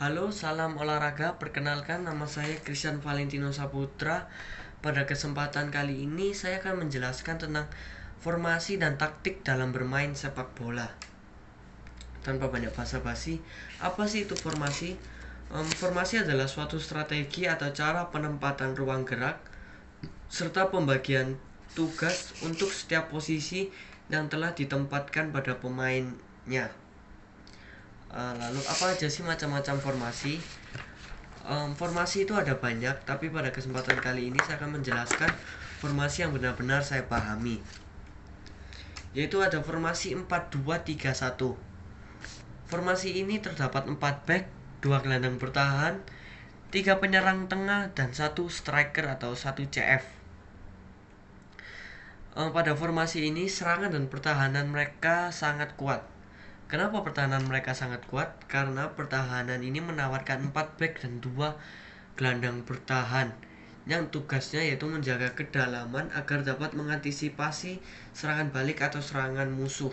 Halo, salam olahraga. Perkenalkan, nama saya Christian Valentino Saputra. Pada kesempatan kali ini, saya akan menjelaskan tentang formasi dan taktik dalam bermain sepak bola. Tanpa banyak basa-basi, apa sih itu formasi? Formasi adalah suatu strategi atau cara penempatan ruang gerak serta pembagian tugas untuk setiap posisi yang telah ditempatkan pada pemainnya. Lalu apa aja sih macam-macam formasi? Formasi itu ada banyak, tapi pada kesempatan kali ini saya akan menjelaskan formasi yang benar-benar saya pahami. Yaitu ada formasi 4-2-3-1. Formasi ini terdapat 4 back, 2 gelandang bertahan, 3 penyerang tengah, dan 1 striker atau 1 CF. Pada formasi ini serangan dan pertahanan mereka sangat kuat. Kenapa pertahanan mereka sangat kuat? Karena pertahanan ini menawarkan 4 back dan 2 gelandang bertahan yang tugasnya yaitu menjaga kedalaman agar dapat mengantisipasi serangan balik atau serangan musuh.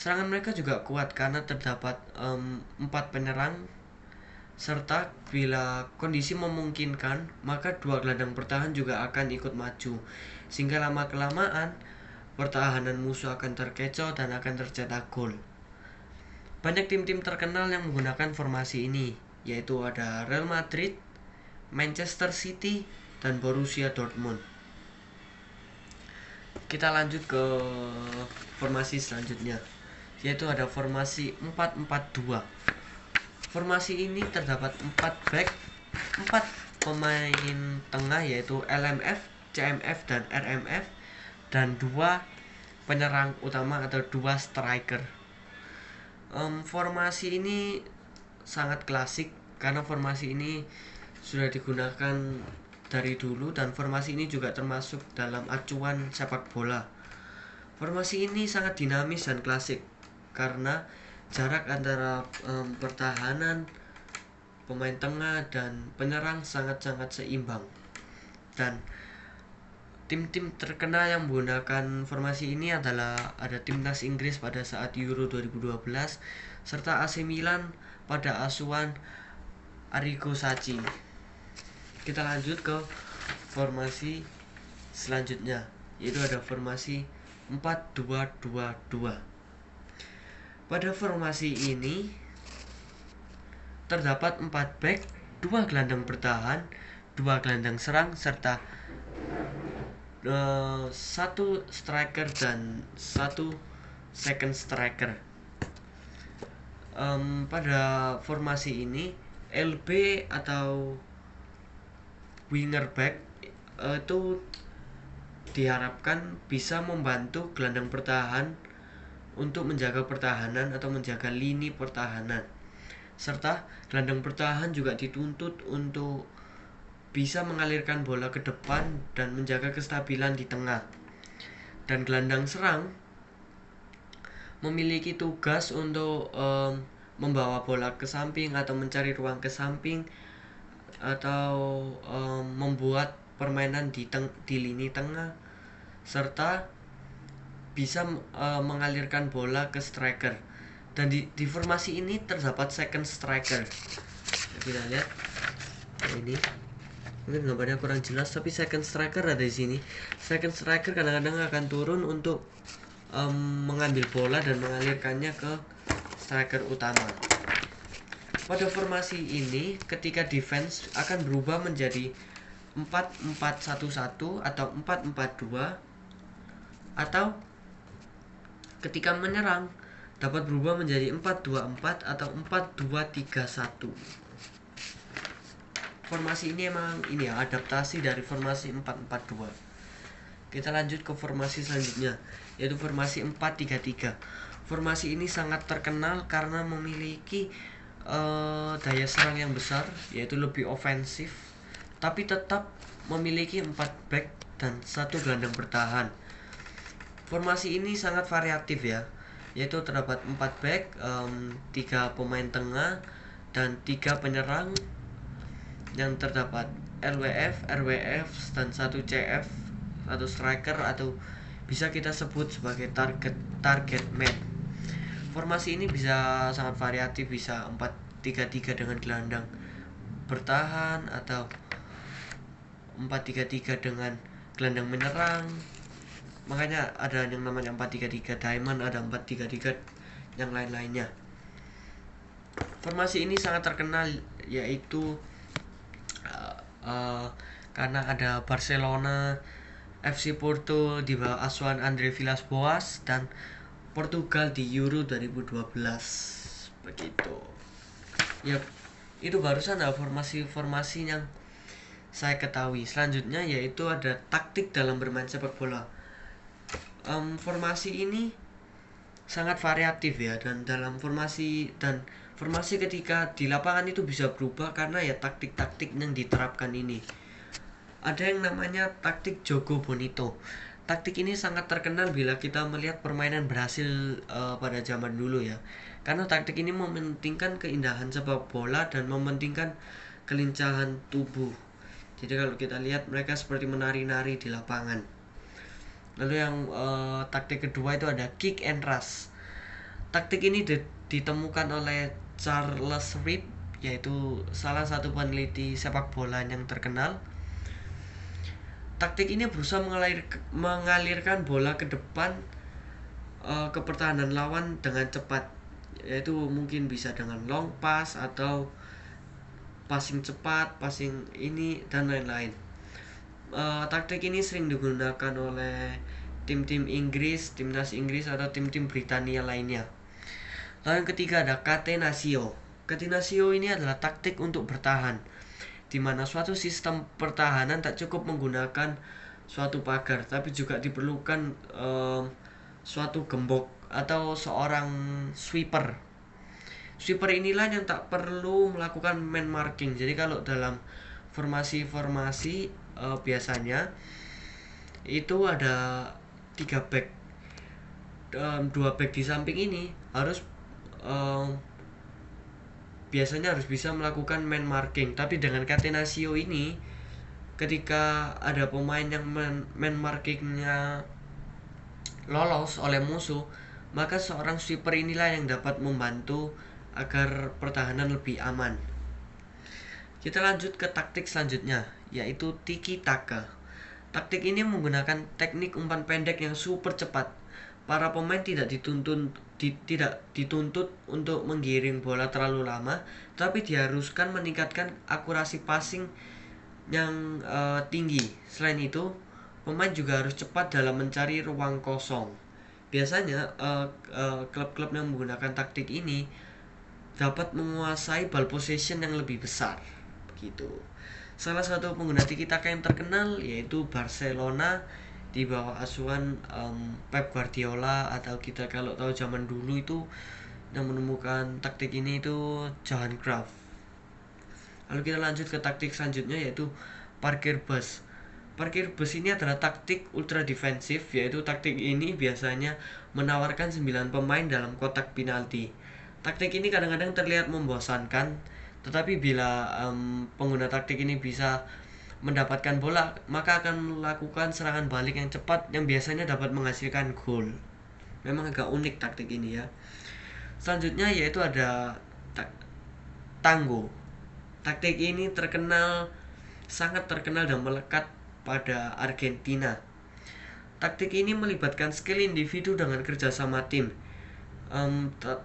Serangan mereka juga kuat karena terdapat 4 penyerang, serta bila kondisi memungkinkan maka 2 gelandang bertahan juga akan ikut maju, sehingga lama-kelamaan pertahanan musuh akan terkecoh dan akan tercetak gol. Banyak tim-tim terkenal yang menggunakan formasi ini, yaitu ada Real Madrid, Manchester City, dan Borussia Dortmund. Kita lanjut ke formasi selanjutnya, yaitu ada formasi 4-4-2. Formasi ini terdapat 4 back, 4 pemain tengah yaitu LMF, CMF, dan RMF, dan 2 penyerang utama atau 2 striker. Formasi ini sangat klasik karena formasi ini sudah digunakan dari dulu dan formasi ini juga termasuk dalam acuan sepak bola. Formasi ini sangat dinamis dan klasik karena jarak antara pertahanan, pemain tengah, dan penyerang sangat-sangat seimbang. Dan tim-tim terkenal yang menggunakan formasi ini adalah ada timnas Inggris pada saat Euro 2012 serta AC Milan pada asuhan Arrigo Sacchi. Kita lanjut ke formasi selanjutnya, yaitu ada formasi 4-2-2-2. Pada formasi ini terdapat 4 back, 2 gelandang bertahan, 2 gelandang serang, serta 1 striker dan 1 second striker. Pada formasi ini LB atau winger back itu diharapkan bisa membantu gelandang bertahan untuk menjaga pertahanan atau menjaga lini pertahanan, serta gelandang bertahan juga dituntut untuk bisa mengalirkan bola ke depan dan menjaga kestabilan di tengah. Dan gelandang serang memiliki tugas untuk membawa bola ke samping atau mencari ruang ke samping atau membuat permainan di lini tengah, serta bisa mengalirkan bola ke striker. Dan di formasi ini terdapat second striker. Kita lihat ini, mungkin gambarnya kurang jelas, tapi second striker ada di sini. Second striker kadang-kadang akan turun untuk mengambil bola dan mengalirkannya ke striker utama. Pada formasi ini, ketika defense akan berubah menjadi 4-4-1-1 atau 4-4-2, atau ketika menyerang dapat berubah menjadi 4-2-4 atau 4-2-3-1. Formasi ini adaptasi dari formasi 4-4-2. Kita lanjut ke formasi selanjutnya, yaitu formasi 4-3-3. Formasi ini sangat terkenal karena memiliki daya serang yang besar, yaitu lebih ofensif, tapi tetap memiliki 4 back dan 1 gelandang bertahan. Formasi ini sangat variatif ya, yaitu terdapat 4 back, 3 pemain tengah, dan 3 penyerang, yang terdapat LWF, RWF, dan 1 CF, 1 striker atau bisa kita sebut sebagai target man. Formasi ini bisa sangat variatif, bisa 4-3-3 dengan gelandang bertahan, atau 4-3-3 dengan gelandang menyerang. Makanya ada yang namanya 4-3-3 diamond, ada 4-3-3 yang lain-lainnya. Formasi ini sangat terkenal yaitu karena ada Barcelona, FC Porto di bawah asuhan Andre Villas-Boas, dan Portugal di Euro 2012. Begitu. Yap, itu barusan ada formasi-formasi yang saya ketahui. Selanjutnya yaitu ada taktik dalam bermain sepak bola. Formasi ini sangat variatif ya, dan formasi ketika di lapangan itu bisa berubah karena ya taktik-taktik yang diterapkan ini. Ada yang namanya taktik Jogo Bonito. Taktik ini sangat terkenal bila kita melihat permainan Brasil pada zaman dulu ya. Karena taktik ini mementingkan keindahan sepak bola dan mementingkan kelincahan tubuh. Jadi kalau kita lihat mereka seperti menari-nari di lapangan. Lalu yang taktik kedua itu ada kick and rush. Taktik ini ditemukan oleh Charles Reed, yaitu salah satu peneliti sepak bola yang terkenal. Taktik ini berusaha mengalirkan bola ke depan ke pertahanan lawan dengan cepat, yaitu mungkin bisa dengan long pass atau passing cepat, passing ini dan lain-lain. Taktik ini sering digunakan oleh tim-tim Inggris, timnas Inggris atau tim-tim Britania lainnya. Lalu yang ketiga ada catenaccio. Catenaccio ini adalah taktik untuk bertahan, di mana suatu sistem pertahanan tak cukup menggunakan suatu pagar, tapi juga diperlukan suatu gembok atau seorang sweeper. Sweeper inilah yang tak perlu melakukan man marking. Jadi kalau dalam formasi-formasi biasanya itu ada 3 back, 2 back di samping ini harus biasanya harus bisa melakukan man marking. Tapi dengan catenaccio ini, ketika ada pemain yang man markingnya lolos oleh musuh, maka seorang sweeper inilah yang dapat membantu agar pertahanan lebih aman. Kita lanjut ke taktik selanjutnya, yaitu tiki taka. Taktik ini menggunakan teknik umpan pendek yang super cepat. Para pemain tidak dituntut untuk menggiring bola terlalu lama, tapi diharuskan meningkatkan akurasi passing yang tinggi. Selain itu, pemain juga harus cepat dalam mencari ruang kosong. Biasanya klub-klub yang menggunakan taktik ini dapat menguasai ball possession yang lebih besar. Begitu. Salah satu pengguna tiki taka yang terkenal yaitu Barcelona di bawah asuhan Pep Guardiola, atau kita kalau tahu zaman dulu itu yang menemukan taktik ini itu Johan Cruyff. Lalu kita lanjut ke taktik selanjutnya yaitu parkir bus. Parkir bus ini adalah taktik ultra defensif, yaitu taktik ini biasanya menawarkan 9 pemain dalam kotak penalti. Taktik ini kadang-kadang terlihat membosankan, tetapi bila pengguna taktik ini bisa mendapatkan bola, maka akan melakukan serangan balik yang cepat yang biasanya dapat menghasilkan gol. Memang agak unik taktik ini ya. Selanjutnya yaitu ada tango. Taktik ini sangat terkenal dan melekat pada Argentina. Taktik ini melibatkan skill individu dengan kerjasama tim.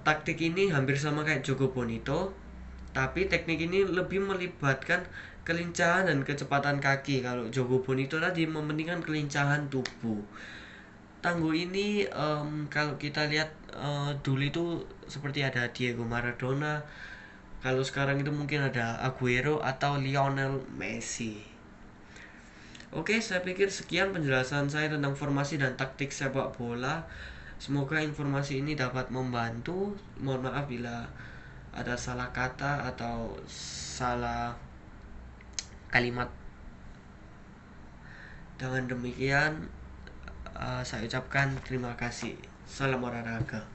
Taktik ini hampir sama kayak Jogo Bonito, tapi teknik ini lebih melibatkan kelincahan dan kecepatan kaki. Kalau Jogo Bonito tadi mementingkan kelincahan tubuh. Tango ini kalau kita lihat dulu itu seperti ada Diego Maradona. Kalau sekarang itu mungkin ada Aguero atau Lionel Messi. Oke, saya pikir sekian penjelasan saya tentang formasi dan taktik sepak bola. Semoga informasi ini dapat membantu. Mohon maaf bila ada salah kata atau salah kalimat. Dengan demikian saya ucapkan terima kasih. Salam olahraga.